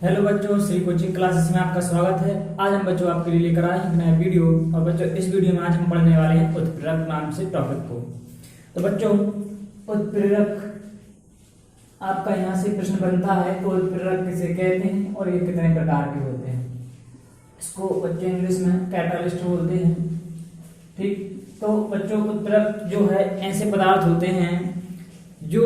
Hello बच्चों, Shri coaching classes में आपका स्वागत है। आज हम बच्चों आपके लिए लेकर आए हैं एक नया वीडियो। और बच्चों इस वीडियो में आज हम पढ़ने वाले हैं उत्प्रेरक नाम से टॉपिक को। तो बच्चों उत्प्रेरक आपका यहाँ से प्रश्न बनता है तो उत्प्रेरक किसे कहते हैं और ये कितने प्रकार के होते हैं। इसको बच्चों इंग्लिश में कैटालिस्ट बोलते हैं। ठीक, तो बच्चों उत्प्रेरक जो है ऐसे पदार्थ होते हैं जो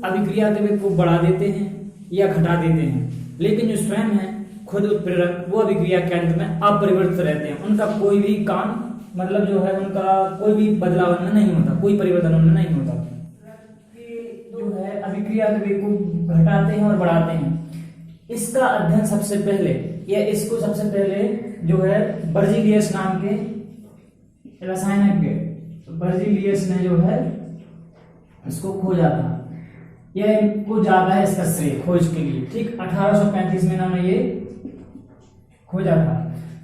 अभिक्रिया के वेग को बढ़ा देते हैं या घटा देते हैं, लेकिन जो स्वयं है खुद उत्प्रेरक वो अभिक्रिया के अंत में अपरिवर्तित रहते हैं। उनका कोई भी काम मतलब जो है उनका कोई भी बदलाव उनमें नहीं होता, कोई परिवर्तन उनमें नहीं होता। जो है अभिक्रिया के वेग को घटाते हैं और बढ़ाते हैं। इसका अध्ययन सबसे पहले इसको सबसे पहले जो है बर्जीलियस नाम के रसायनज्ञ बर्जीलियस ने जो है इसको खोजा था। यह इनको ज्यादा है इसका श्रेय खोज के लिए। ठीक, 1835 में इन्होंने ये खोजा था।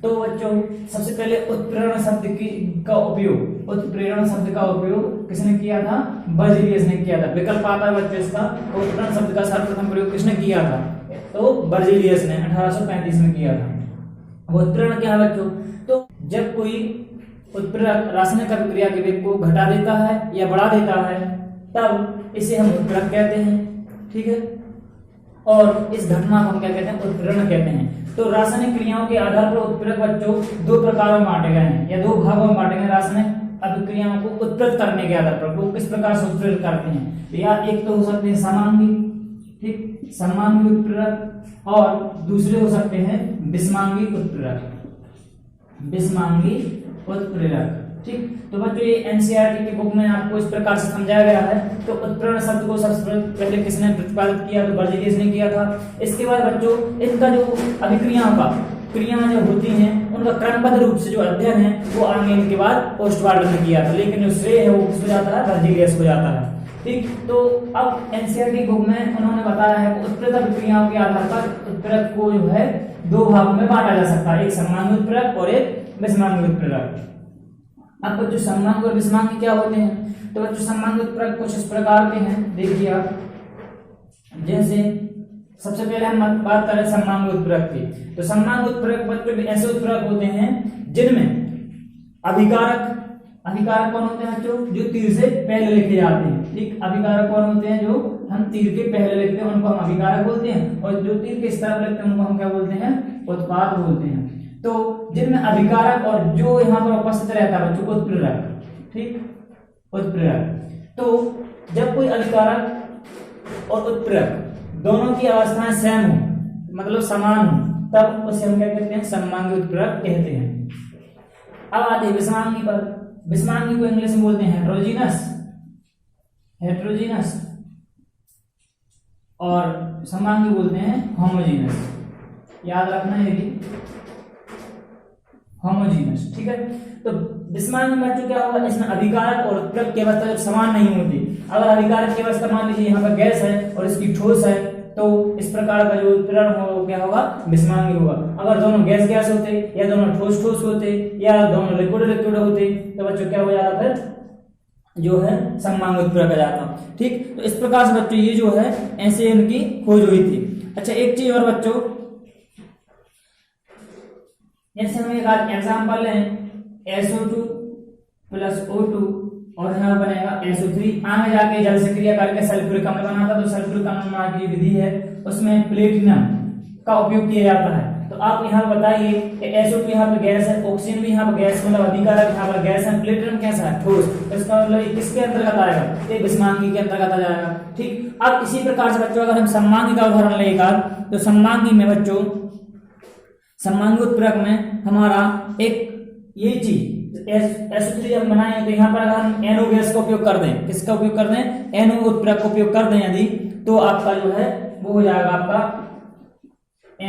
तो बच्चों सबसे पहले उत्प्रेरण शब्द का उपयोग किसने किया था? बर्जीलियस ने किया था। विकल्प आता है बच्चों इसका, उत्प्रेरण शब्द का सर्वप्रथम प्रयोग किसने किया था? तो बर्जीलियस ने 1835 में किया था। उत्प्रेरण क्या है बच्चों? तो जब कोई उत्प्रेरक रासायनिक अभिक्रिया के वेग को घटा देता है या बढ़ा देता है तब इसे हम उत्प्रेरक कहते हैं। ठीक है, और इस घटना को हम क्या कहते हैं? उत्प्रेरण कहते हैं। तो रासायनिक क्रियाओं के आधार पर उत्प्रेरक बच्चों दो प्रकारों में बांटे गए हैं या दो भागों में बांटे गए। रासायनिक अभिक्रियाओं को उत्प्रेरित करने के आधार पर वो किस प्रकार से उत्प्रेरित करते हैं? तो या एक तो हो सकते हैं समांगी, ठीक, समांगी उत्प्रेरक, और दूसरे हो सकते हैं विषमांगी उत्प्रेरक। ठीक, तो बच्चों ये एनसीईआरटी की बुक में आपको इस प्रकार से समझाया गया है। तो उत्प्रेरण शब्द को सबसे पहले किसने प्रतिपादित किया? तो बर्जीलियस ने किया था। इसके बाद बच्चों इनका जो क्रियाएं जो होती हैं उनका क्रमबद्ध रूप से जो अध्ययन है वो आर्नियल के बाद पोस्टवार्ड ने किया था, लेकिन जो श्रेय है वो किसको जाता है? बर्जीलियस को जाता है। ठीक, तो अब एनसीईआरटी बुक में उन्होंने बताया है कि उत्प्रेरक अभिक्रियाओं के आधार पर उत्प्रेरक को जो है दो भागों में बांटा जा सकता है, एक समांगी उत्प्रेरक और एक विषमांगी उत्प्रेरक। अब बच्चों समांगी और विषमांगी क्या होते हैं? तो बच्चों समांगी उत्प्रेरक कुछ इस प्रकार के हैं, देखिए आप। जैसे सबसे पहले हम बात करें समांगी उत्प्रेरक की। तो समांगी उत्प्रेरक बच्चों ऐसे उत्प्रेरक होते हैं जिनमें अभिकारक कौन होते हैं बच्चों? जो तीर से पहले लिखे जाते हैं। ठीक, अभिकारक कौन होते हैं? जो हम तीर के पहले लिखते हैं उनको हम अभिकारक बोलते हैं, और जो तीर के इस तरफ लिखते हैं उनको हम क्या बोलते हैं? उत्पाद बोलते हैं। तो जिनमें अभिकारक और जो यहाँ पर उपस्थित रहता है बच्चों उत्प्रेरक। ठीक, उत्प्रेरक। तो जब कोई अभिकारक और उत्प्रेरक दोनों की अवस्थाएं सेम हो, मतलब समान हो, तब उसे हम क्या कहते हैं? समांगी उत्प्रेरक कहते हैं। अब आते हैं विषमांगी पर। विषमांगी को इंग्लिश में बोलते हैं हेट्रोजीनस, और समांगी बोलते हैं होमोजीनस। याद रखना है ये भी, होमोजीनस। ठीक है, तो विषमांगी में बच्चों क्या होगा? इसमें अभिकारक और उत्प्रेरक की अवस्था जब समान नहीं होती। अगर अभिकारक की अवस्था मान लीजिए यहाँ पर गैस है और इसकी ठोस है, तो इस प्रकार का जो उत्प्रेरण होगा क्या होगा? विषमांगी होगा। अगर दोनों गैस होते या दोनों ठोस होते या दोनों लिक्विड होते तो बच्चों क्या हो जाता? फिर जो है समांगी उत्प्रेरक आ जाता। ठीक, तो इस प्रकार से बच्चों ये जो है ऐसे इनकी खोज हुई थी। अच्छा, एक चीज और बच्चों, जैसे हम एक एग्जाम्पल लें SO2 + O2 और यहाँ बनेगा SO3। आगे जाके जल से क्रिया करके सल्फ्यूरिक अम्ल बनाता, तो सल्फ्यूरिक अम्ल बनाने की विधि है उसमें प्लेटिनम का उपयोग किया जाता है। तो आप यहाँ बताइए कि SO2 यहाँ पर गैस है, ऑक्सीजन भी यहाँ पर गैस, मतलब अभिकारक यहाँ पर गैस है, प्लेटिनम कैसा है? ठोस। तो इसका मतलब किसके अंतर्गत आएगा? ये विषमांगी के अंतर्गत आ जाएगा। ठीक, अब इसी प्रकार से बच्चों अगर हम समांगी का उदाहरण लेगा तो समांगी में बच्चों समांगी उत्प्रेरक में हमारा एक ये चीज SO3 जब बनाए तो यहाँ पर अगर हम NO गैस का उपयोग कर दें, किसका उपयोग कर दें? NO उत्प्रेरक का उपयोग कर दें यदि, तो आपका जो है वो हो जाएगा आपका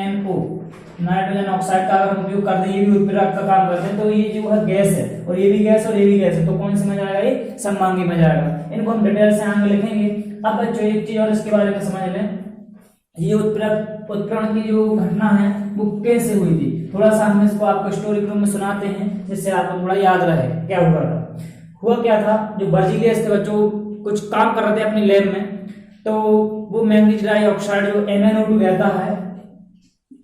NO, नाइट्रोजन ऑक्साइड का अगर हम उपयोग कर दें, ये भी उत्प्रेरक का काम करते हैं। तो ये जो है गैस है और ये भी गैस और ये भी गैस है, तो कौन से में जाएगा? ये समांगी में जाएगा। इनको हम डिटेल से आगे लिखेंगे। अब बच्चों एक चीज और इसके बारे में समझ लें, ये उत्प्रेरण की जो घटना है वो कैसे हुई थी। थोड़ा सा हम इसको आपको स्टोरी रूम में सुनाते हैं जिससे आपको थोड़ा याद रहे क्या हुआ क्या था। जो बर्जीलियस थे बच्चों कुछ काम कर रहे थे अपनी लैब में, तो वो मैग्नीज डाइऑक्साइड जो MnO2 रहता है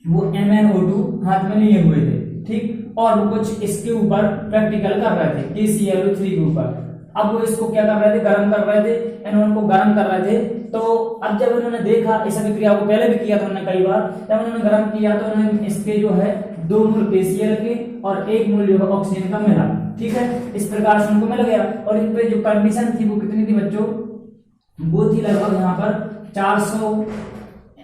वो MnO2 हाथ में लिए हुए थे, ठीक, और वो कुछ इसके ऊपर प्रैक्टिकल कर रहे थे KClO3 के ऊपर। अब वो इसको क्या कर रहे थे, गर्म कर रहे थे, एनोन को गर्म कर रहे थे। तो अब जब उन्होंने देखा, इस अभिक्रिया को पहले भी किया था उन्होंने कई बार, जब उन्होंने गर्म किया तो उन्होंने इसके जो है 2 मोल KCl के और 1 मोल जो है ऑक्सीजन का मिला, ठीक है, इस प्रकार से उनको मिल गया। और इन पे जो कंडीशन थी वो कितनी थी बच्चों, वो थी लगभग यहाँ पर 400,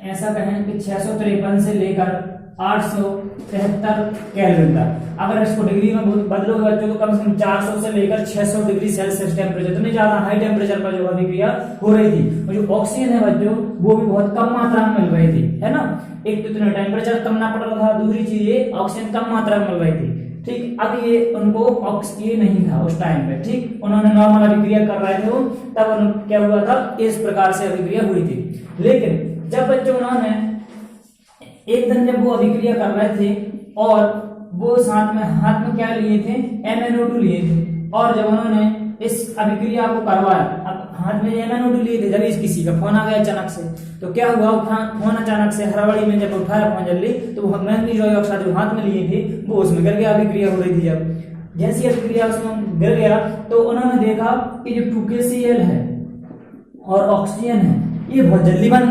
ऐसा कहें कि 653 से लेकर 873 केल्विन तक। अगर इसको डिग्री में बदलोगे बच्चों तो कम से कम 400 से लेकर 600 डिग्री सेल्सियस टेम्परेचर, इतनी ज्यादा हाई टेम्परेचर पर जो अभिक्रिया हो रही थी। और जो ऑक्सीजन है बच्चों वो भी बहुत कम मात्रा में मिल रही थी, है ना। एक तो इतना टेम्परेचर कम ना पड़ रहा था, दूसरी चीज ये ऑक्सीजन कम मात्रा में मिल रही थी, ठीक। अब ये उनको ऑक्सीजन नहीं था उस टाइम पे, ठीक, उन्होंने नॉर्मल अभिक्रिया कर रहे थे, तब क्या हुआ था, इस प्रकार से अभिक्रिया हुई थी। लेकिन जब बच्चों उन्होंने एक दिन जब वो अभिक्रिया कर रहे थे और वो साथ में हाथ में क्या लिए थे, MnO2 लिए थे, और जब उन्होंने इस अभिक्रिया को करवाया, अब हाथ में MnO2 लिए थे, जब इस किसी का फोन आ गया अचानक से, तो क्या हुआ, फोन अचानक से हड़बड़ी में जब उठाया फोन जल्दी, तो वो मैग्नीज डाइऑक्साइड जो हाथ में लिए थे वो उसमें गिर गया, अभिक्रिया हो रही थी। अब जैसी अभिक्रिया उसमें गिर गया तो उन्होंने देखा कि जो 2KCl है और ऑक्सीजन है ये बहुत जल्दी बन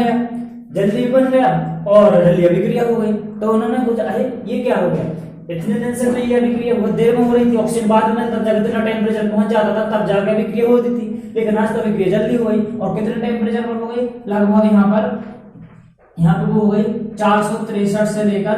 गया और जल्दी अभिक्रिया हो गई। तो उन्होंने सोचा अरे ये क्या हो गया, इतने दिन से तो ये अभिक्रिया बहुत देर में हो रही थी, ऑक्सीजन बाद में तब जब इतना टेम्परेचर पहुंच जाता था तब जाके अभिक्रिया होती थी, लेकिन आज तो अभिक्रिया जल्दी हो गई। और कितने टेम्परेचर पर हो गई, लगभग यहाँ पे वो हो गई 463 से लेकर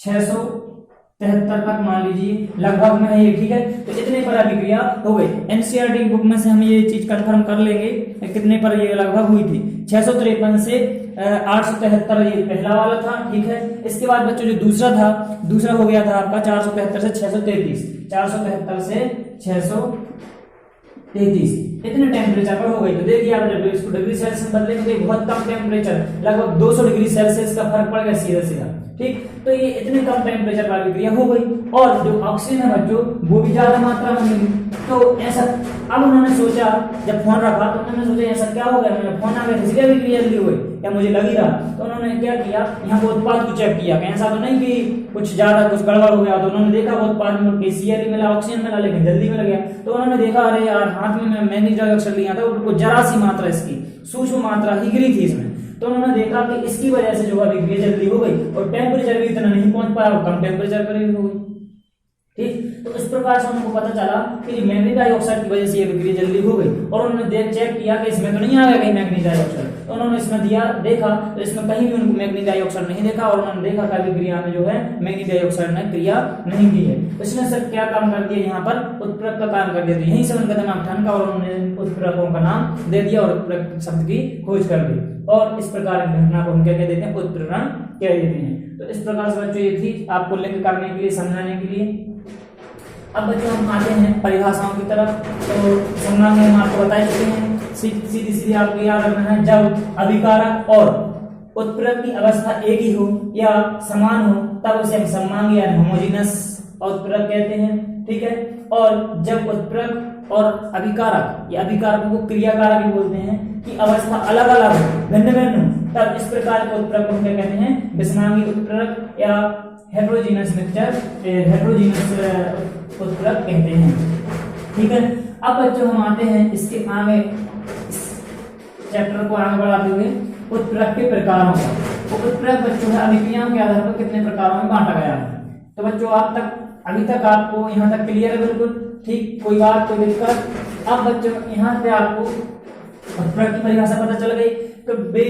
673 तक मान लीजिए लगभग में है ये, ठीक है। तो इतने पर अभिक्रिया हो गई। एनसीईआरटी बुक में से हम ये चीज कंफर्म कर लेंगे कितने पर ये लगभग हुई थी, 653 से 873 ये पहला वाला था, ठीक है। इसके बाद बच्चों जो दूसरा हो गया था आपका 473 से 633, 473 से 633 इतने टेम्परेचर पर हो गई। तो देखिए आप जब इसको डिग्री सेल्सियस बदलेंगे तो बहुत कम टेम्परेचर, लगभग 200 डिग्री सेल्सियस का फर्क पड़ गया सीधा, ठीक। तो ये इतने कम टेम्परेचर पर अभिक्रिया हो गई और जो ऑक्सीजन है बच्चों वो भी ज्यादा मात्रा में मिली। तो ऐसा अब उन्होंने सोचा, जब फोन रखा तो उन्होंने सोचा ऐसा क्या हो गया, मेरा फोन आ गया इसलिए अभिक्रिया जल्दी हुई या मुझे लग ही रहा। तो उन्होंने क्या किया, यहाँ पर उत्पाद को चेक किया, ऐसा तो नहीं कि कुछ ज्यादा कुछ गड़बड़ हो गया। तो उन्होंने देखा वो उत्पाद में KCl मिला, ऑक्सीजन मिला, लेकिन जल्दी मिल गया। तो उन्होंने देखा अरे यार हाथ में मैं मैग्नीज डाइऑक्साइड लिया था, वो जरा सी मात्रा इसकी सूक्ष्म मात्रा ही गिरी थी इसमें। तो उन्होंने देखा कि इसकी वजह से जो अभिक्रिया जल्दी हो गई और टेम्परेचर भी इतना नहीं पहुंच पाया, कम टेम्परेचर पर ही हो गई, ठीक। तो इस प्रकार से उनको पता चला कि मैग्नीज डाइऑक्साइड की वजह से ये अभिक्रिया जल्दी हो गई। और उन्होंने चेक किया कि इसमें तो नहीं आ गया कहीं मैग्नीज डाइऑक्साइड, तो उन्होंने इसमें देखा तो इसमें कहीं भी उनको मैग्नीज डाइऑक्साइड नहीं देखा। और उन्होंने देखा कि अभिक्रिया में जो है मैग्नीज डाइऑक्साइड ने क्रिया नहीं की है। इसने सर क्या काम कर दिया, यहाँ पर उत्प्रेरक का काम कर दिया। यहीं से उनका दिमाग ठनका और उन्होंने उत्प्रेरकों का नाम दे दिया और उत्प्रेरक शब्द की खोज कर दी। और इस प्रकार की घटना को हम क्या कहते हैं, उत्प्रेरण कह देते हैं। तो इस प्रकार से बच्चों ये थी आपको लिंक करने के लिए, समझाने के लिए। अब बच्चों हम आते हैं परिभाषाओं की तरफ। तो संज्ञा में हम आपको बता चुके हैं, सीधी आपको याद रखना है, जब अभिकारक और उत्प्रेरक की अवस्था एक ही हो या समान हो तब उसे हम सममांगी या होमोजेनस उत्प्रेरक कहते हैं, ठीक है। और जब उत्प्रेरक और अभिकारक या अभिकारक को क्रियाकारक भी बोलते हैं कि अवस्था अलग अलग हो, भिन्न भिन्न हो, तब इस प्रकार के उत्प्रेरक को क्या कहते हैं, विषमांगी उत्प्रेरक या हेटेरोजीनस मिक्सचर, हेटेरोजीनस उत्प्रेरक कहते हैं, ठीक है। अब बच्चों हम आते हैं इसके आगे, इस चैप्टर को आगे बढ़ाते हुए उत्प्रेरक के प्रकारों पर। तो उत्प्रेरक बच्चों है अभिक्रियाओं के आधार पर कितने प्रकारों में बांटा गया है। तो बच्चों अभी तक आपको यहाँ तक क्लियर है बिल्कुल, ठीक, कोई बात कोई दिक्कत। अब बच्चों यहाँ पे आपको उत्प्रेरक की परिभाषा पता चल गई। तो वे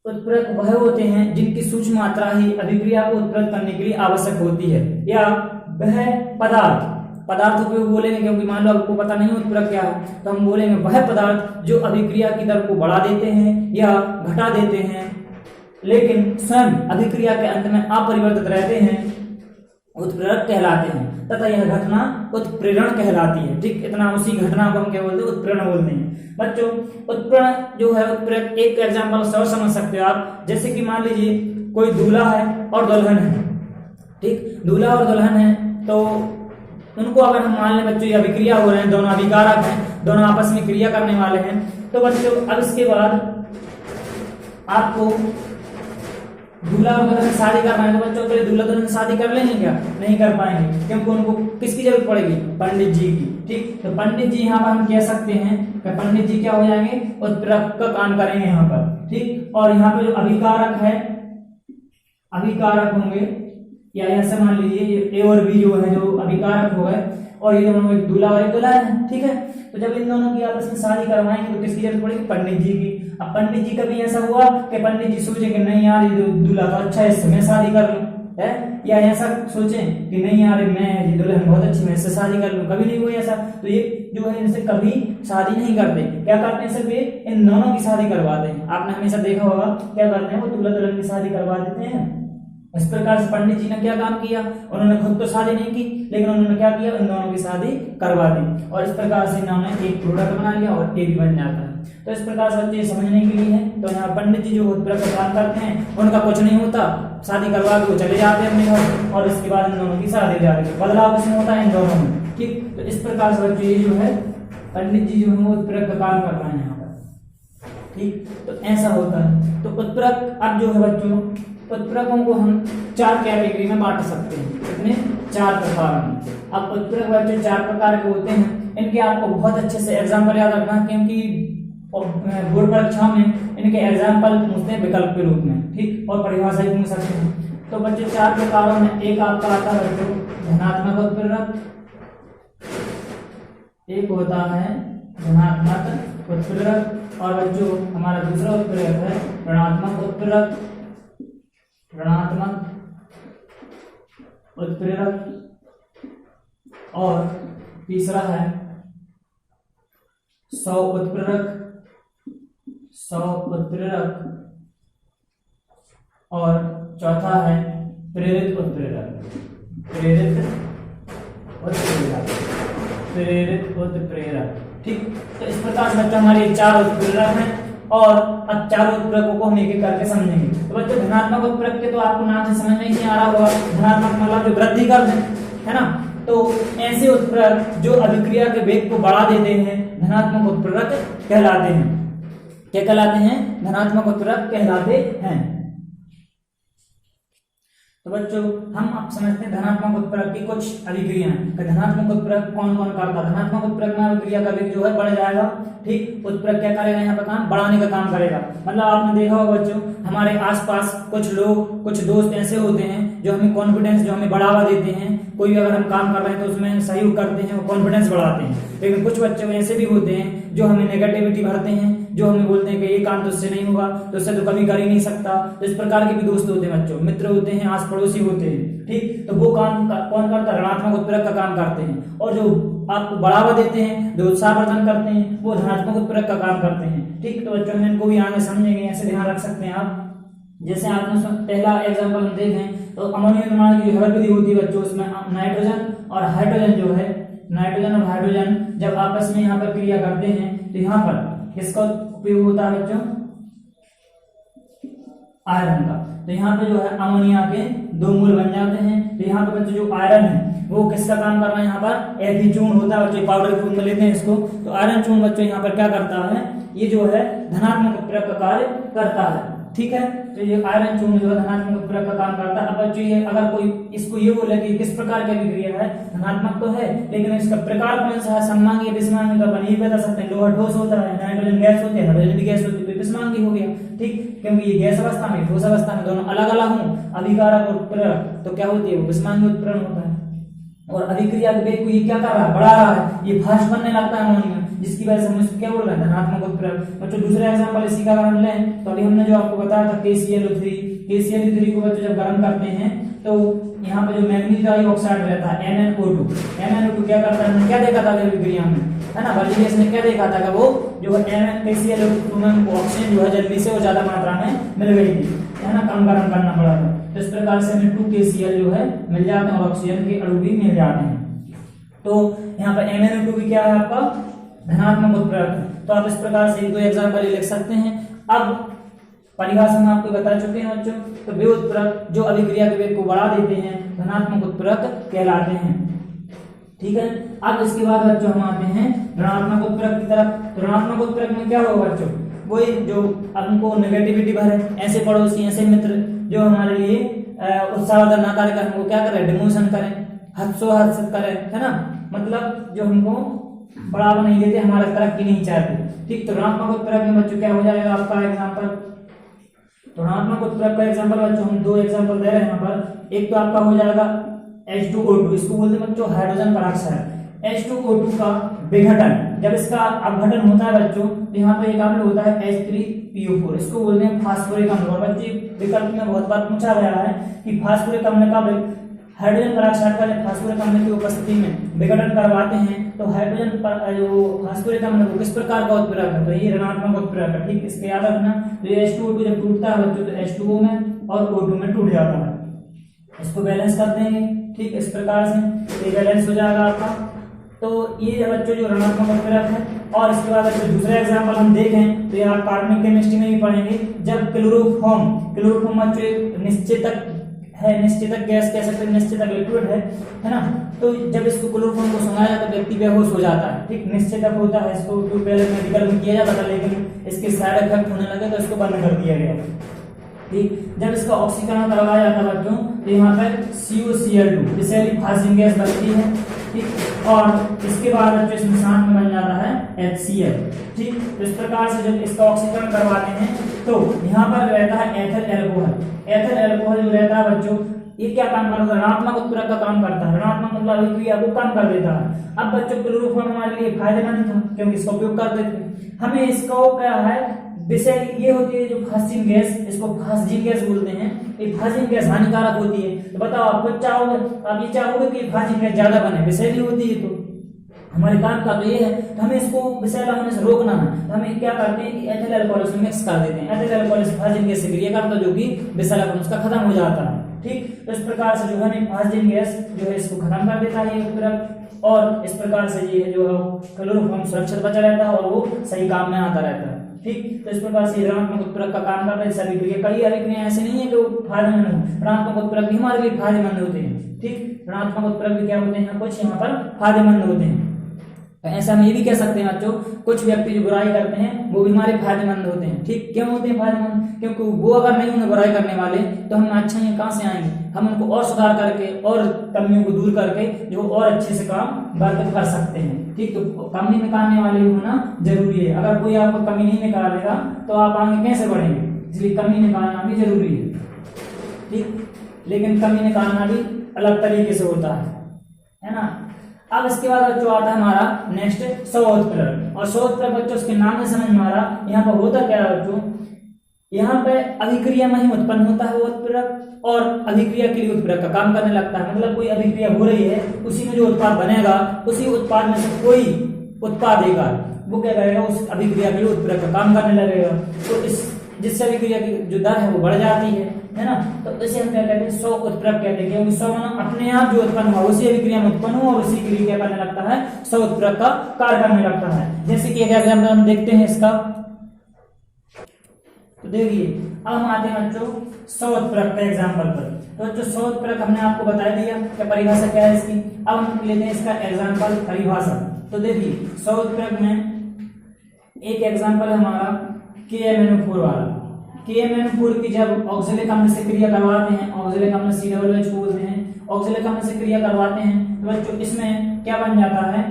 उत्प्रेरक वह होते हैं जिनकी सूक्ष्म मात्रा ही अभिक्रिया को उत्प्रेरित करने के लिए आवश्यक होती है, या वह पदार्थ को बोलेंगे क्योंकि मान लो आपको पता नहीं उत्प्रेरक क्या है, तो हम बोलेंगे वह पदार्थ जो अभिक्रिया की दर को बढ़ा देते हैं या घटा देते हैं लेकिन स्वयं अभिक्रिया के अंत में अपरिवर्तित रहते हैं, उत्प्रेरक कहलाते हैं। तथा यह घटना उत्प्रेरण कहलाती है, ठीक। इतना उसी घटना को हम क्या बोलते हैं, उत्प्रेरण बोलते हैं। बच्चों उत्प्रेरण जो है उत्प्रेरक, एक एग्जांपल और समझ सकते हो आप, जैसे कि मान लीजिए कोई दूल्हा है और दुल्हन है, ठीक, दूल्हा और दुल्हन है, तो उनको अगर हम मान लें बच्चों ये अभिक्रिया हो रहे हैं, दोनों अभिकारक हैं, दोनों आपस में क्रिया करने वाले हैं। तो बच्चों अब इसके बाद आपको दूल्हा वगैरह से शादी करना है तो बच्चों के दूल्हा दुल्हन से शादी कर लेंगे क्या? नहीं कर पाएंगे, क्योंकि उनको किसकी जरूरत पड़ेगी? पंडित जी की। ठीक, तो पंडित जी यहाँ पर हम कह सकते हैं कि पंडित जी क्या हो जाएंगे? उत्प्रेरक का काम करेंगे यहाँ पर। ठीक, और यहाँ पे जो अभिकारक है, अभिकारक होंगे, या ऐसे मान लीजिए ए और बी जो है जो अभिकारक हो गए, और ये दोनों एक दूल्हा और एक दुल्हन है। ठीक है, तो जब इन दोनों की आपस में शादी करवाएंगे तो किसकी जरूरत पड़ेगी? पंडित जी की। अब पंडित जी कभी ऐसा हुआ कि पंडित जी सोचे कि नहीं यार ये दूल्हा तो अच्छा है, इससे मैं शादी कर लूं, है, या ऐसा सोचें कि नहीं यार मैं ये दुल्हन बहुत अच्छी, मैं इससे शादी कर लूं, कभी नहीं हुआ ऐसा। तो ये जो है इनसे कभी शादी नहीं करते, क्या करते हैं? सिर्फ ये इन दोनों की शादी करवाते हैं। आपने हमेशा देखा होगा क्या करते हैं, वो दूल्हा दुल्हन की शादी करवा देते हैं। इस प्रकार से पंडित जी ने क्या काम किया? उन्होंने खुद तो शादी नहीं की, लेकिन उन्होंने क्या किया? इन दोनों की शादी करवा दी, और इस प्रकार से इन्होंने एक प्रोडक्ट बना लिया और एक बन जाता है। तो इस प्रकार से बच्चे समझने के लिए है। तो यहाँ पंडित जी जो उत्प्रेरक काम करते हैं उनका कुछ नहीं होता, शादी करवा के वो चले जाते हैं अपने घर, और इसके बाद इन दोनों की शादी हो जाती है। बदलाव किसमें होता है? इन दोनों में। ठीक, तो इस प्रकार से बच्चे ये जो है पंडित जी जो है वो उत्प्रेरक का काम कर रहे हैं यहाँ पर। ठीक, तो ऐसा होता है। तो उत्प्रेरक अब जो है बच्चों, उत्प्रेरकों को हम 4 कैटेगरी में बांट सकते हैं। कितने? 4 प्रकार में। अब उत्प्रेरक बच्चों 4 प्रकार के होते हैं। इनके आपको बहुत अच्छे से एग्जाम्पल याद रखना, क्योंकि बोर्ड परीक्षा में इनके एग्जाम्पल पूछते हैं विकल्प के रूप में। ठीक, और परिभाषा भी पूछ सकते हैं। तो बच्चों 4 प्रकारों में एक आपका आता है बच्चों धनात्मक उत्प्रेरक, एक होता है धनात्मक उत्प्रेरक, और बच्चों हमारा दूसरा उत्प्रेरक है ऋणात्मक उत्प्रेरक, ऋणात्मक उत्प्रेरक, और तीसरा है सौ उत्प्रेरक, सौ उत्प्रेरक, और चौथा है प्रेरित उत्प्रेरक, प्रेरित उत्प्रेरक, प्रेरित उत्प्रेरक। ठीक, तो इस प्रकार से बच्चों हमारे 4 उत्प्रेरक हैं, और अब 4 उत्प्रेरकों को हम एक एक करके समझेंगे। तो बच्चों धनात्मक उत्प्रेरक के तो आपको नाम से समझ में नहीं आ रहा होगा, धनात्मक मतलब जो वृद्धि कर दें, है ना। तो ऐसे उत्प्रेरक जो अभिक्रिया के वेग को बढ़ा देते हैं धनात्मक उत्प्रेरक कहलाते हैं। क्या कहलाते हैं? धनात्मक उत्प्रेरक कहलाते हैं। तो बच्चों हम अब समझते हैं धनात्मक उत्प्रेरक की कुछ अभिक्रियाएं। धनात्मक उत्प्रेरक कौन कौन करता है? धनात्मक उत्प्रेरक में अभिक्रिया का वेग जो है बढ़ जाएगा। ठीक, उत्प्रेरक क्या करेगा? यहाँ पर काम बढ़ाने का काम करेगा। मतलब आपने देखा होगा बच्चों, हमारे आसपास कुछ लोग, कुछ दोस्त ऐसे होते हैं जो हमें कॉन्फिडेंस, जो हमें बढ़ावा देते हैं। कोई भी अगर हम काम कर रहे हैं तो उसमें सहयोग करते हैं, वो कॉन्फिडेंस बढ़ाते हैं। लेकिन कुछ बच्चे ऐसे भी होते हैं जो हमें नेगेटिविटी भरते हैं, जो हमें बोलते हैं कि ये काम तो इससे नहीं होगा, तो इससे तो कभी कर ही नहीं सकता। तो इस प्रकार के भी दोस्त होते हैं बच्चों, मित्र होते हैं, आस पड़ोसी होते हैं। ठीक, तो वो काम कौन करता है? ऋणात्मक उत्प्रेरक का काम करते हैं। और जो आपको बढ़ावा देते हैं, जो उत्साहवर्धन करते हैं, वो धनात्मक उत्प्रेरक का काम करते हैं। ठीक, तो बच्चों हम इनको भी आगे समझेंगे, ऐसे ध्यान रख सकते हैं आप। जैसे आपने पहला एग्जाम्पल हम देखें तो अमोनिया निर्माण की जो हर विधि होती है बच्चों, उसमें नाइट्रोजन और हाइड्रोजन जो है, नाइट्रोजन और हाइड्रोजन जब आपस में यहाँ पर क्रिया करते हैं तो यहाँ पर किसका उपयोग होता है बच्चों? आयरन का। तो यहाँ पे जो है अमोनिया के 2 मूल बन जाते हैं। तो यहाँ पे बच्चों जो आयरन है वो किसका काम कर रहा है? यहाँ पर एथी चूर्ण होता है बच्चों, पाउडर फॉर्म में लेते हैं इसको। तो आयरन चूर्ण बच्चों यहाँ पर क्या करता है? ये जो है धनात्मक उत्प्रेरक का कार्य करता है। ठीक है, तो ये आयरन चूर्ण जो है धनात्मक उत्प्रेरक का काम करता है। अब बच्चों ये अगर कोई इसको ये बोले कि किस प्रकार की अभिक्रिया है, धनात्मक तो है लेकिन इसका प्रकार कौन सा है, सममांगी विषमांगी का बनी बता सकते हैं। लोहा ठोस होता है, नाइट्रोजन गैस होती है, हाइड्रोजन भी गैस होती है, तो विषमांगी हो गया। ठीक, क्योंकि ये गैस अवस्था में, ठोस अवस्था में दोनों अलग अलग हों, अभिकारक और उत्प्रेरक, तो क्या होती है? वो विषमांगी उत्प्रेरण होता है। और अभिक्रिया के वेग को ये क्या कर रहा है? बढ़ा रहा है, ये फास्ट बनने लगता है अमोनिया, जिसकी वजह से हम इसको क्या बोल रहे हैं? धनात्मक उत्प्रेरक। बच्चों दूसरा एग्जांपल इसी का अगर हम लें तो अभी हमने जो आपको बताया था KClO3, KClO3 को बच्चों जब गर्म करते हैं तो यहाँ पे जो मैग्नीज डाइऑक्साइड रहता है MnO2 क्या करता है? क्या देखा था अभिक्रिया में, है ना, वर्जिनियस ने क्या देखा था कि वो जो KClO2 में ऑक्सीजन जो है जल्दी से और ज्यादा मात्रा में मिल गई थी, है ना, कम गर्म करना पड़ा था। तो इस प्रकार से हमें 2KCl जो है मिल जाते हैं और ऑक्सीजन के अणु भी मिल जाते हैं। तो यहाँ पर MnO2 भी क्या है? आपका धनात्मक उत्प्रेरक। तो आप इस प्रकार से 2 एग्जाम्पल लिख सकते हैं। अब परिभाषा में आपको बता चुके हैं बच्चों। तो वे उत्प्रेरक जो अभिक्रिया के वेग को बढ़ा देते हैं धनात्मक उत्प्रेरक कहलाते हैं। ठीक है, अब इसके बाद बच्चों हम आते हैं ऋणात्मक उत्प्रेरक की तरफ। तो ऋणात्मक उत्प्रेरक में क्या होगा बच्चों? वही जो हमको नेगेटिविटी भरे, ऐसे पड़ोसी, ऐसे मित्र जो हमारे लिए उत्साहवर्धन ना कार्य करें, वो क्या करें, डिमोशन करें, हर्षोल्लासित करें, है ना, मतलब जो हमको बढ़ावा नहीं देते, हमारा तरक्की नहीं चाहते। ठीक, तो ऋणात्मक उत्प्रेरक में बच्चों क्या हो जाएगा आपका एग्जाम्पल, तो ऋणात्मक उत्प्रेरक का एग्जाम्पल बच्चों हम दो एग्जाम्पल दे रहे हैं यहाँ पर। एक तो आपका हो जाएगा H2O2, इसको बोलते हैं बच्चों हाइड्रोजन पेरोक्साइड। H2O2 का विघटन, जब इसका अपघटन होता है बच्चों, तो यहाँ पे एक अम्ल होता है H3PO4, इसको बोलते हैं फास्फोरिक अम्ल। और बच्चे विकल्प में बहुत बार पूछा गया है कि फास्फोरिक अम्ल का हाइड्रोजन पेरोक्साइड का फास्फोरिक अम्ल की उपस्थिति में विघटन करवाते हैं, तो हाइड्रोजन जो फास्फोरिक अम्ल वो किस प्रकार का उत्प्रेरक है, तो ये ऋणात्मक उत्प्रेरक है। ठीक, इसके याद रखना। तो ये H2O2 जब टूटता है बच्चों, तो H2O में और O2 में टूट जाता है, इसको बैलेंस कर देंगे। ठीक, इस प्रकार से ये बैलेंस हो जाएगा आपका। तो ये बच्चों जो ऋणात्मक उत्प्रेरक है। और इसके बाद बच्चों दूसरा एग्जांपल हम देखें तो ये आप कार्बनिक केमिस्ट्री में भी पढ़ेंगे, जब क्लोरोफॉर्म बच्चों एक निश्चितक है, निश्चितक गैस कह सकते हैं, निश्चितक लिक्विड है ना, तो जब इसको क्लोरोफॉर्म को सुंघाया जाता है तो व्यक्ति बेहोश हो जाता है। ठीक, निश्चितक होता है, इसको तो पहले मेडिकल में किया जाता था, लेकिन इसके साइड इफेक्ट होने लगे तो इसको बंद कर दिया गया। ठीक, जब इसका ऑक्सीकरण करवाया जाता है बच्चों, तो यहाँ पर CuCl2 विषैली फास्फिक गैस बनती है। ठीक, और इसके बाद बच्चों इसमें साथ में बन जाता है HCl। ठीक, तो इस प्रकार से जब इसका ऑक्सीकरण करवाते हैं तो यहाँ पर रहता है एथिल एल्कोहल। एथिल एल्कोहल जो रहता है बच्चों, ये क्या काम करता है, ऋणात्मक उत्प्रेरक का काम करता है, ऋणात्मक मतलब अभिक्रिया को कम कर देता है। अब बच्चों क्लोरोफॉर्म हमारे लिए फायदेमंद था क्योंकि इसका उपयोग करते थे। हमें इसको क्या है विषय ये होती है जो फास्फिक गैस, इसको फास्फिक गैस बोलते हैं, ये फास्फिक गैस हानिकारक होती है। तो बताओ आप कुछ चाहोगे, आप ये चाहोगे कि फास्फिक गैस ज्यादा बने, विषैली होती है, तो हमारे काम का तो ये है, तो हमें इसको विषैला होने से रोकना है। तो हमें क्या करते हैं कि एथिल अल्कोहल में मिक्स कर देते हैं, एथिल अल्कोहल फास्फिक गैस से क्रिया करता है जो कि विषैलापन उसका खत्म हो जाता है। ठीक, तो इस प्रकार से जो है फास्फिक गैस जो है इसको खत्म कर देता है उत्प्रेरक, और इस प्रकार से ये जो क्लोरोफॉर्म सुरक्षित बचा रहता है और वो सही काम में आता रहता है। ठीक, तो इस प्रकार से ऋणात्मक उत्प्रेरक का काम करता है। सभी कई अभिक्रियाएं ऐसे नहीं है कि वो फायदेमंद हो, ऋणात्मक उत्प्रेरक भी हमारे लिए फायदेमंद होते हैं। ठीक, ऋणात्मक उत्प्रेरक भी क्या होते हैं, कुछ यहाँ पर फायदेमंद होते हैं। तो ऐसा हम ये भी कह सकते हैं बच्चों, कुछ व्यक्ति जो बुराई करते हैं वो भी हमारे फायदेमंद होते हैं। ठीक, क्यों होते हैं फायदेमंद, क्योंकि वो अगर नहीं होंगे बुराई करने वाले तो हम अच्छाइयाँ कहाँ से आएंगे, हम उनको और सुधार करके और कमियों को दूर करके जो और अच्छे से काम बरकत कर सकते हैं। ठीक, तो कमी निकालने वाले भी होना जरूरी है। अगर कोई आपको कमी नहीं निकालेगा तो आप आगे कैसे बढ़ेंगे, इसलिए कमी निकालना भी जरूरी है। ठीक, लेकिन कमी निकालना भी अलग तरीके से होता है ना। अब इसके बाद बच्चों आता है हमारा नेक्स्ट स्व-उत्प्रेरक। और स्व-उत्प्रेरक बच्चों उसके नाम से समझ में आ रहा, यहाँ पर होता क्या है बच्चों, यहाँ पे अभिक्रिया में ही उत्पन्न होता है वो उत्प्रेरक और अभिक्रिया के लिए उत्प्रेरक का काम करने लगता है। मतलब कोई अभिक्रिया हो रही है, उसी में जो उत्पाद बनेगा उसी उत्पाद में से कोई उत्पाद देगा, वो क्या करेगा, उस अभिक्रिया के लिए उत्प्रेरक का काम करने लगेगा। तो इस जिससे अभिक्रिया की जो दर है वो बढ़ जाती है ना। तो इसे हम क्या कहते हैं, स्व उत्प्रेरक कहते हैं, क्योंकि स्व माना अपने आप जो उत्पन्न हुआ उसी अभिक्रिया में उत्पन्न हुआ और उसी के लिए क्या करने लगता है, स्व उत्प्रेरक का कार्य करने लगता है। जैसे कि एक एग्जाम्पल हम देखते हैं इसका, तो देखिए अब हम आते हैं बच्चों स्व उत्प्रेरक के एग्जाम्पल पर। तो बच्चों स्व उत्प्रेरक हमने आपको बता दिया कि परिभाषा क्या है इसकी। अब हम लेते हैं इसका एग्जाम्पल परिभाषा। तो देखिए स्व उत्प्रेरक में एक एग्जाम्पल है हमारा KMnO4 वाला। KMnO4 की जब ऑक्सैलिक अम्ल से क्रिया करवाते हैं, ऑक्सैलिक अम्ल COOH बोलते हैं, ऑक्सैलिक अम्ल से क्रिया करवाते हैं तो बच्चों इसमें क्या बन जाता है,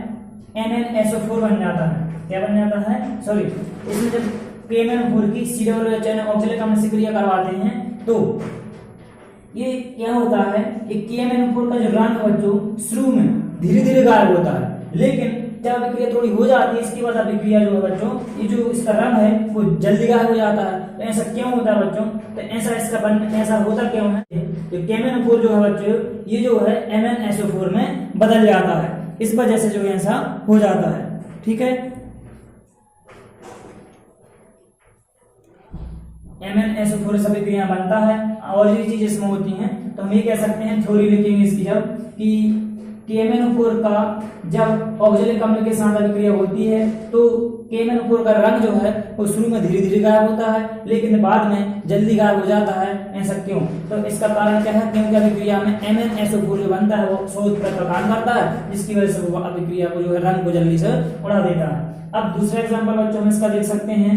NnSO4 बन जाता है। क्या बन जाता है, सॉरी, इसमें जब KMnO4 की COOH ऑक्सैलिक अम्ल से क्रिया करवाते हैं तो ये क्या होता है कि KMnO4 का जो रंग बच्चों शुरू में धीरे धीरे गायब होता है, लेकिन जब अभिक्रिया थोड़ी हो जाती है इसके बाद अभिक्रिया जो है बच्चों, ये जो इसका रंग है वो जल्दी गायब हो जाता है। तो ऐसा क्यों होता है बच्चों, तो ऐसा होता क्यों है, तो KMnO4 जो है बच्चों ये जो है MnSO4 में बदल जाता है, इस वजह से जो ऐसा हो जाता है। ठीक है, MnSO4 से अभिक्रिया बनता है और ये चीज इसमें होती हैं। तो हम ये कह सकते हैं, थ्योरी लिखेंगे इसकी जब, कि KMnO4 का जब ऑक्सैलिक अम्ल के साथ अभिक्रिया होती है तो KMnO4 का रंग जो है वो शुरू में धीरे धीरे गायब होता है, लेकिन बाद में जल्दी गायब हो जाता है। ऐसा क्यों, तो इसका कारण क्या है, क्योंकि अभिक्रिया में MnSO4 जो बनता है वो स्व उत्प्रेरक का काम करता है, जिसकी वजह से वो अभिक्रिया को जो है रंग को जल्दी से उड़ा देता है। अब दूसरा एग्जाम्पल बच्चों हम इसका देख सकते हैं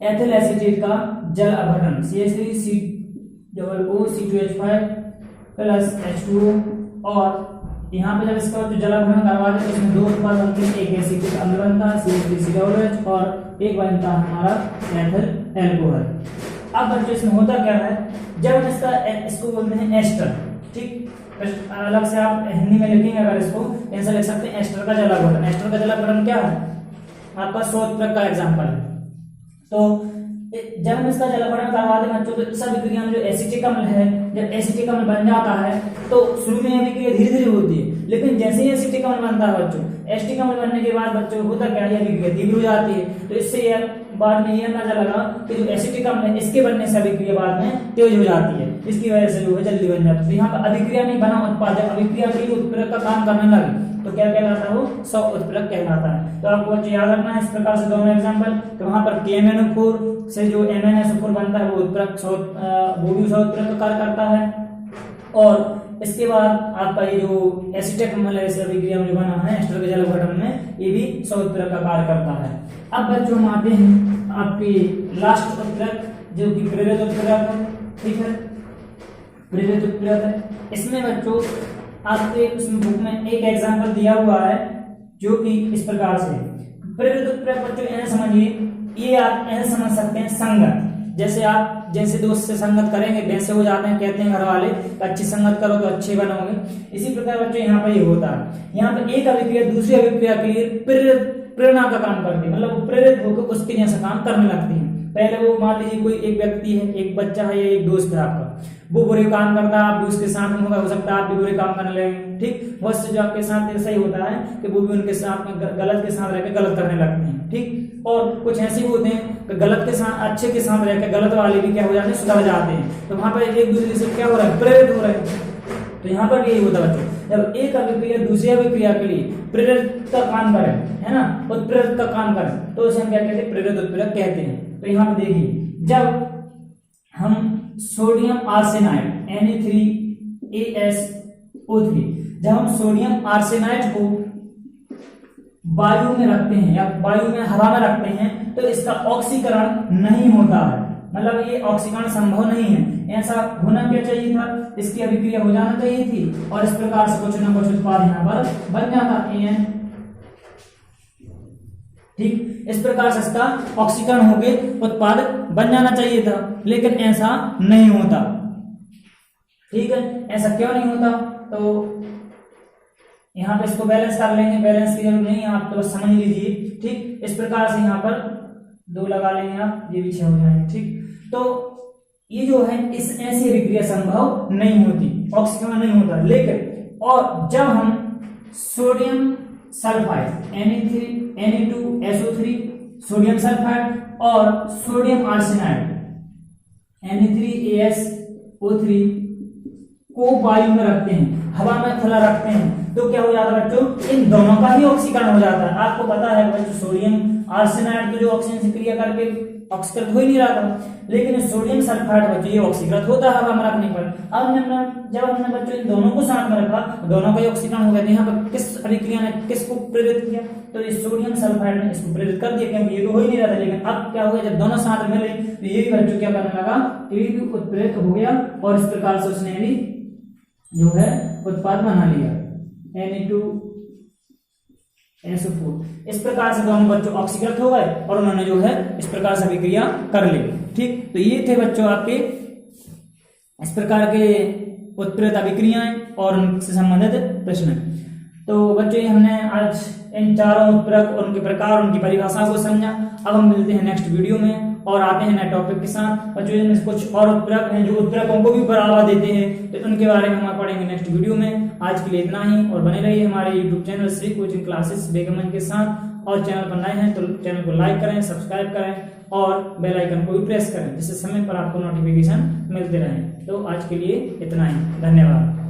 एथिल एसीटेट का जल अपघटन CH3COO2H5 प्लस H2O, और यहाँ पे जब इसका जो जल अपघटन करवाते हैं तो इसमें 2 उत्पाद बनते हैं, एक एसिटिक अम्ल बनता है CH3COOH और एक बनता है हमारा एथिल एल्कोहल। अब बच्चों इसमें होता क्या है, जब हम इसको बोलते हैं एस्टर, ठीक, अलग से आप हिंदी में लिखेंगे अगर इसको ऐसा लिख सकते हैं एस्टर का जल अपघटन। एस्टर का जल अपघटन क्या है, आपका शोधपत्र का एग्जांपल है। तो जब हम इसका जल अपघटन करवाते हैं बच्चों तो सब विक्रिया में जो एसिटिक अम्ल है, जब एसिटिक अम्ल बन जाता है तो शुरू में यह विक्रिया धीरे धीरे होती है, लेकिन जैसे ही एसिटिक अम्ल बनता है बच्चों, एसिटिक अम्ल बनने के बाद बच्चों होता क्या है, यह विक्रिया तीव्र हो जाती है। तो इससे यह बाद में यह अंदाजा लगा कि जो एसिटिक अम्ल है इसके बनने से अभिक्रिया बाद में तेज हो जाती है, इसकी वजह से जो है जल्दी बन जाती है। तो यहाँ पर अभिक्रिया नहीं बना उत्पाद, जब अभिक्रिया के लिए उत्प्रेरक का काम करने लगे तो क्या कहलाता है, वो स्व उत्प्रेरक कहलाता है। तो आपको बच्चे याद रखना है इस प्रकार से दोनों एग्जांपल, तो वहां पर KMnO4 से जो MnSO4 बनता है वो उत्प्रेरक वो भी स्व उत्प्रेरक का कार्य करता है, और इसके बाद आपका ये जो एसिटिक अम्ल है इस अभिक्रिया में जो बना है एस्टर के जल अपघटन में, ये भी स्व उत्प्रेरक का कार्य करता है। अब बच्चों हम आते हैं आपकी लास्ट उत्प्रेरक जो कि प्रेरित उत्प्रेरक है, ठीक है, प्रेरित उत्प्रेरक है। इसमें बच्चों आपके उसमें बुक में एक एग्जांपल दिया हुआ है जो कि इस प्रकार से प्रेरित उत्प्रेरक बच्चों ऐसे समझिए, ये आप ऐसे समझ सकते हैं संगत, जैसे आप जैसे दोस्त से संगत करेंगे वैसे हो जाते हैं, कहते हैं घर वाले अच्छी संगत करो तो अच्छे बनोगे। इसी प्रकार बच्चों यहाँ पर ये होता है, यहाँ पर एक अभिक्रिया दूसरी अभिक्रिया के लिए प्रेरणा का काम करती है, मतलब वो प्रेरित होकर उसके जैसा काम करने लगती है। पहले वो मान लीजिए कोई एक व्यक्ति है, एक बच्चा है या एक दोस्त है आपका, वो बुरे काम करता है, आप भी उसके साथ में होगा, हो सकता है आप भी बुरे काम करने लगेंगे, ठीक। बहुत से जो आपके साथ ऐसा ही होता है कि वो भी उनके साथ में गलत के साथ रहकर गलत करने लगते हैं, ठीक। और कुछ ऐसे भी होते हैं कि गलत के साथ अच्छे के साथ रहकर गलत वाले भी क्या हो जाते हैं, सुधर जाते हैं। तो वहां पर एक दूसरे से क्या हो रहा है, प्रेरित हो रहे हैं। तो यहाँ पर भी यही होता है बच्चों, जब एक अभिक्रिया दूसरी अभिक्रिया के लिए प्रेरित का काम करे, है ना, उत्प्रेरक का काम करे, तो उसे हम क्या कहते हैं, प्रेरित उत्प्रेरक कहते हैं। तो यहाँ पे देखिए, जब हम सोडियम आर्सेनाइड Na3ASO3, जब हम सोडियम आर्सेनाइड को वायु में रखते हैं या वायु में हवा में रखते हैं तो इसका ऑक्सीकरण नहीं होता है, मतलब ये ऑक्सीकरण संभव नहीं है। ऐसा होना क्या चाहिए था, इसकी अभिक्रिया हो जाना चाहिए थी, और इस प्रकार से कुछ न कुछ उत्पाद यहाँ पर बन जाता AN, ठीक। इस प्रकार से इसका ऑक्सीकरण होकर उत्पाद बन जाना चाहिए था, लेकिन ऐसा नहीं होता, ठीक है। ऐसा क्यों नहीं होता, तो यहाँ पे इसको बैलेंस कर लेंगे, बैलेंस की जरूरत नहीं है, आप तो बस समझ लीजिए, ठीक। इस प्रकार से यहाँ पर 2 लगा लेंगे आप, ये भी 6 हो जाएंगे, ठीक। तो ये जो है इस ऐसी अभिक्रिया संभव नहीं होती, ऑक्सीकरण नहीं होता। लेकिन और जब हम sodium sulphide Na2SO3 sodium sulphide और सोडियम आर्सेनाइड Na3ASO3 को वायु में रखते हैं, हवा में खुला रखते हैं, तो क्या हो जाता है बच्चों, इन दोनों का ही ऑक्सीकरण हो जाता है। आपको पता है बच्चों, सोडियम आर्सेनाइड तो जो ऑक्सीजन से क्रिया करके ऑक्सीकृत हो ही नहीं रहा था, लेकिन सोडियम सल्फाइड बच्चों ये ऑक्सीकृत होता है हवा में रखने पर। अब जब हमने बच्चों इन दोनों को साथ में रखा, दोनों का ही ऑक्सीकरण हो गया। यहाँ पर किस अभिक्रिया ने किसको प्रेरित किया, तो इस सोडियम सल्फाइड ने इसको प्रेरित कर दिया, क्योंकि ये तो हो ही नहीं रहा था। लेकिन अब क्या हो गया, जब दोनों साथ मिले तो ये भी बच्चों क्या करने लगा, ये भी उत्प्रेरित हो गया, और इस प्रकार से उसने भी जो है उत्पाद बना लिया Na2SO4। इस प्रकार से दोनों बच्चों ऑक्सीकृत हो गए और उन्होंने जो है इस प्रकार से अभिक्रिया कर ली, ठीक। तो ये थे बच्चों आपके इस प्रकार के उत्प्रेरित अभिक्रियाएं और उनसे संबंधित प्रश्न। तो बच्चों ये हमने आज इन चारों उत्प्रेरक और उनके प्रकार, उनकी परिभाषा को समझा। अब हम मिलते हैं नेक्स्ट वीडियो में और आते हैं नए टॉपिक के साथ। बच्चों इनमें कुछ और उत्प्रेरक हैं जो उत्प्रेरकों को भी बढ़ावा देते हैं, तो उनके बारे में हम पढ़ेंगे नेक्स्ट वीडियो में। आज के लिए इतना ही, और बने रहिए हमारे YouTube channel Shri coaching classes Begumganj के साथ। और चैनल पर नए हैं तो चैनल को लाइक करें, सब्सक्राइब करें और बेल आइकन को भी प्रेस करें, जिससे समय पर आपको नोटिफिकेशन मिलते रहें। तो आज के लिए इतना ही, धन्यवाद।